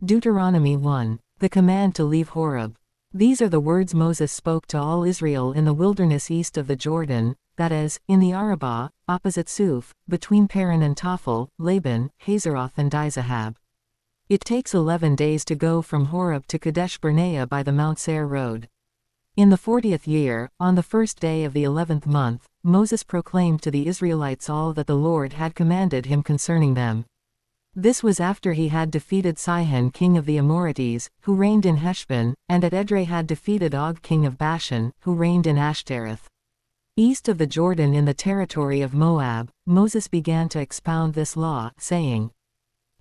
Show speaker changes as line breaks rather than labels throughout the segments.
Deuteronomy 1. The command to leave Horeb. These are the words Moses spoke to all Israel in the wilderness east of the Jordan, that is, in the Arabah, opposite Suf, between Paran and Tophel, Laban, Hazeroth and Dizahab. It takes 11 days to go from Horeb to Kadesh Barnea by the Mount Seir road. In the 40th year, on the first day of the 11th month, Moses proclaimed to the Israelites all that the Lord had commanded him concerning them. This was after he had defeated Sihon king of the Amorites, who reigned in Heshbon, and at Edrei had defeated Og king of Bashan, who reigned in Ashtaroth. East of the Jordan in the territory of Moab, Moses began to expound this law, saying,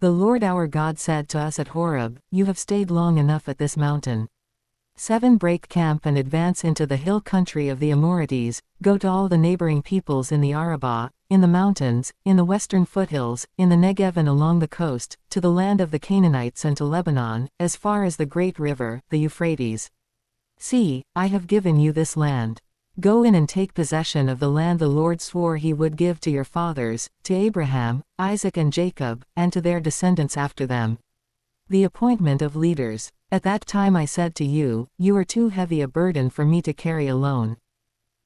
"The Lord our God said to us at Horeb, You have stayed long enough at this mountain. 7 Break camp and advance into the hill country of the Amorites, go to all the neighboring peoples in the Arabah, in the mountains, in the western foothills, in the Negev and along the coast, to the land of the Canaanites and to Lebanon, as far as the great river, the Euphrates. See, I have given you this land. Go in and take possession of the land the Lord swore he would give to your fathers, to Abraham, Isaac and Jacob, and to their descendants after them." The appointment of leaders. At that time I said to you, You are too heavy a burden for me to carry alone.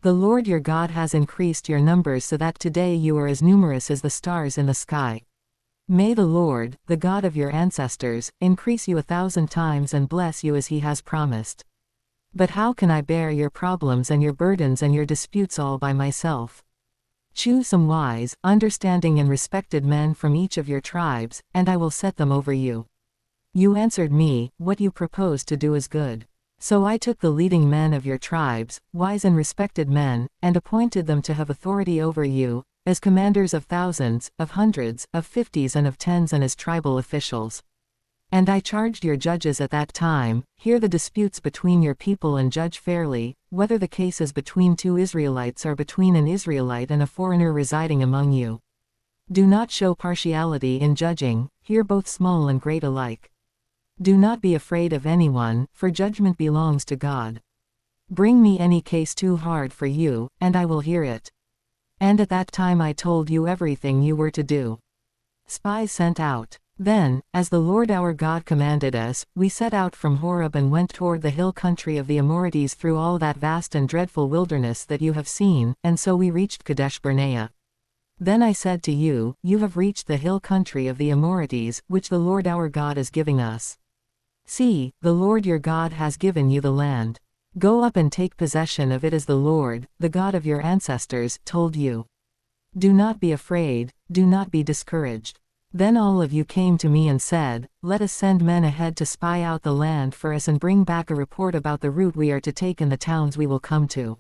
The Lord your God has increased your numbers so that today you are as numerous as the stars in the sky. May the Lord, the God of your ancestors, increase you 1,000 times and bless you as he has promised. But how can I bear your problems and your burdens and your disputes all by myself? Choose some wise, understanding and respected men from each of your tribes, and I will set them over you. You answered me, What you propose to do is good. So I took the leading men of your tribes, wise and respected men, and appointed them to have authority over you, as commanders of thousands, of hundreds, of 50s and of 10s and as tribal officials. And I charged your judges at that time, Hear the disputes between your people and judge fairly, whether the case is between 2 Israelites or between an Israelite and a foreigner residing among you. Do not show partiality in judging, hear both small and great alike. Do not be afraid of anyone, for judgment belongs to God. Bring me any case too hard for you, and I will hear it. And at that time I told you everything you were to do. Spies sent out. Then, as the Lord our God commanded us, we set out from Horeb and went toward the hill country of the Amorites through all that vast and dreadful wilderness that you have seen, and so we reached Kadesh Barnea. Then I said to you, You have reached the hill country of the Amorites, which the Lord our God is giving us. See, the Lord your God has given you the land. Go up and take possession of it as the Lord, the God of your ancestors, told you. Do not be afraid, do not be discouraged. Then all of you came to me and said, Let us send men ahead to spy out the land for us and bring back a report about the route we are to take and the towns we will come to.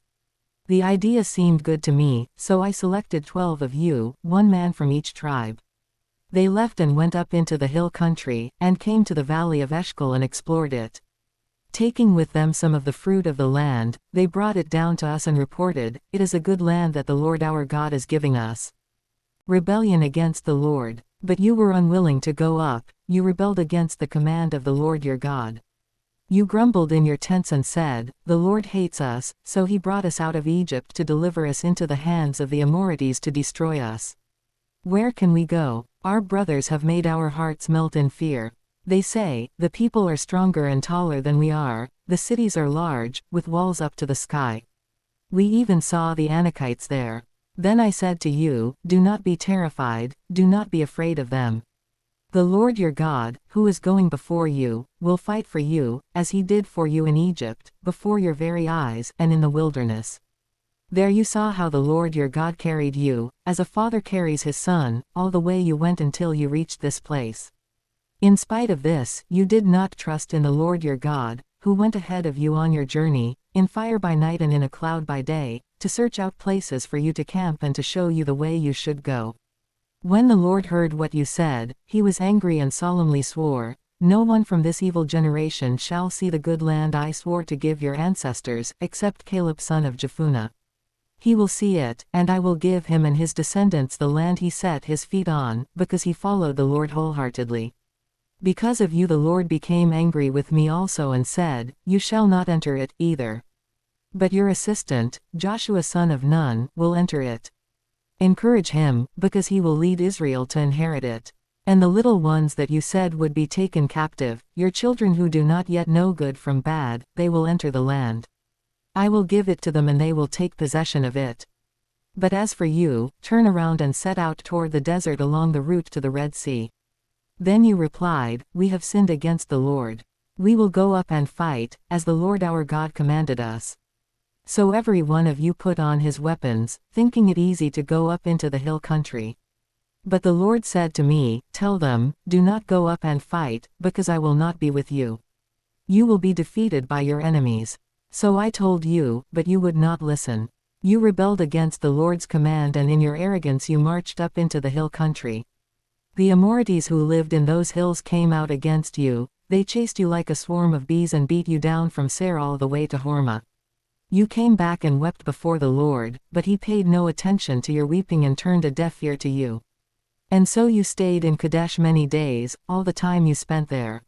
The idea seemed good to me, so I selected 12 of you, 1 man from each tribe. They left and went up into the hill country, and came to the valley of Eshcol and explored it. Taking with them some of the fruit of the land, they brought it down to us and reported, It is a good land that the Lord our God is giving us. Rebellion against the Lord. But you were unwilling to go up, you rebelled against the command of the Lord your God. You grumbled in your tents and said, The Lord hates us, so he brought us out of Egypt to deliver us into the hands of the Amorites to destroy us. Where can we go? Our brothers have made our hearts melt in fear. They say, The people are stronger and taller than we are, the cities are large, with walls up to the sky. We even saw the Anakites there. Then I said to you, Do not be terrified, do not be afraid of them. The Lord your God, who is going before you, will fight for you, as he did for you in Egypt, before your very eyes, and in the wilderness. There you saw how the Lord your God carried you, as a father carries his son, all the way you went until you reached this place. In spite of this, you did not trust in the Lord your God, who went ahead of you on your journey, in fire by night and in a cloud by day, to search out places for you to camp and to show you the way you should go. When the Lord heard what you said, he was angry and solemnly swore, No one from this evil generation shall see the good land I swore to give your ancestors, except Caleb son of Jephunneh. He will see it, and I will give him and his descendants the land he set his feet on, because he followed the Lord wholeheartedly. Because of you the Lord became angry with me also and said, You shall not enter it, either. But your assistant, Joshua son of Nun, will enter it. Encourage him, because he will lead Israel to inherit it. And the little ones that you said would be taken captive, your children who do not yet know good from bad, they will enter the land. I will give it to them and they will take possession of it. But as for you, turn around and set out toward the desert along the route to the Red Sea." Then you replied, "We have sinned against the Lord. We will go up and fight, as the Lord our God commanded us." So every one of you put on his weapons, thinking it easy to go up into the hill country. But the Lord said to me, "Tell them, do not go up and fight, because I will not be with you. You will be defeated by your enemies." So I told you, but you would not listen. You rebelled against the Lord's command, and in your arrogance you marched up into the hill country. The Amorites who lived in those hills came out against you. They chased you like a swarm of bees and beat you down from Seir all the way to Hormah. You came back and wept before the Lord, but he paid no attention to your weeping and turned a deaf ear to you. And so you stayed in Kadesh many days, all the time you spent there.